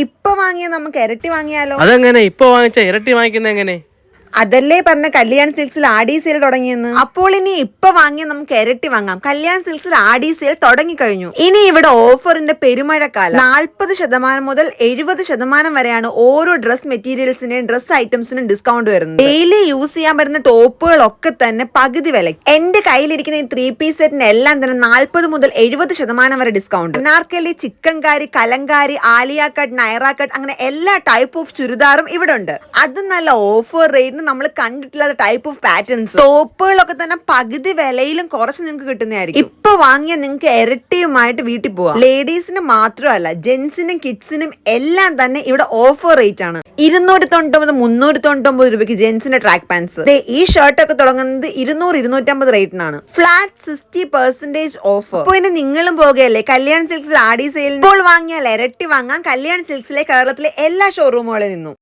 ഇപ്പൊ വാങ്ങിയ നമുക്ക് ഇരട്ടി വാങ്ങിയാലോ? അതെങ്ങനെ ഇപ്പൊ വാങ്ങിച്ച ഇരട്ടി വാങ്ങിക്കുന്ന എങ്ങനെ? അതല്ലേ പറഞ്ഞ കല്യാൺ സിൽക്സിൽ ആഡി സെയിൽ തുടങ്ങിയെന്ന്. അപ്പോൾ ഇനി ഇപ്പൊ വാങ്ങിയ നമുക്ക് ഇരട്ടി വാങ്ങാം. കല്യാൺ സിൽക്സിൽ ആഡി സെയിൽ തുടങ്ങിക്കഴിഞ്ഞു. ഇനി ഇവിടെ ഓഫറിന്റെ പെരുമഴക്കാലം. 40% മുതൽ 70% വരെയാണ് ഓരോ ഡ്രസ് മെറ്റീരിയൽസിന്റെയും ഡ്രസ് ഐറ്റംസിനും ഡിസ്കൗണ്ട് വരുന്നത്. ഡെയിലി യൂസ് ചെയ്യാൻ പറ്റുന്ന ടോപ്പുകളൊക്കെ തന്നെ പകുതി വില. എന്റെ കയ്യിലിരിക്കുന്ന ഈ 3 പീസ് സെറ്റിന് എല്ലാം തന്നെ 40 മുതൽ 70% വരെ discount. Anarkali, chikankari, kalamkari, Alia cut, Naira cut അങ്ങനെ എല്ലാ ടൈപ്പ് ഓഫ് ചുരിദാറും ഇവിടെ ഉണ്ട്. അത് നല്ല ഓഫർ റേറ്റിന് നമ്മൾ കണ്ടിട്ടില്ലാത്ത ടൈപ്പ് ഓഫ് പാറ്റേൺസ്. ടോപ്പുകളൊക്കെ തന്നെ പകുതി വിലയിലും കുറച്ച് നിങ്ങൾക്ക് കിട്ടുന്നതായിരിക്കും. ഇപ്പൊ വാങ്ങിയാൽ നിങ്ങൾക്ക് ഇരട്ടിയുമായിട്ട് വീട്ടിൽ പോവാം. ലേഡീസിന് മാത്രമല്ല ജെന്റ്സിനും കിഡ്സിനും എല്ലാം തന്നെ ഇവിടെ ഓഫർ റേറ്റ് ആണ്. 299, 399 രൂപയ്ക്ക് ജെന്റ്സിന്റെ ട്രാക്ക് പാൻസ്. ഈ ഷർട്ട് ഒക്കെ തുടങ്ങുന്നത് 200, 250 റേറ്റിനാണ്. Flat 60% offer. അപ്പോൾ ഇനി നിങ്ങളും പോകുകയല്ലേ കല്യാൺ സിൽക്സിൽ ആഡി സെയിൽ? ഇപ്പോൾ വാങ്ങിയാൽ ഇരട്ടി വാങ്ങാം കല്യാൺ സിൽക്സിലെ കേരളത്തിലെ എല്ലാ ഷോറൂമുകളിൽ നിന്നും.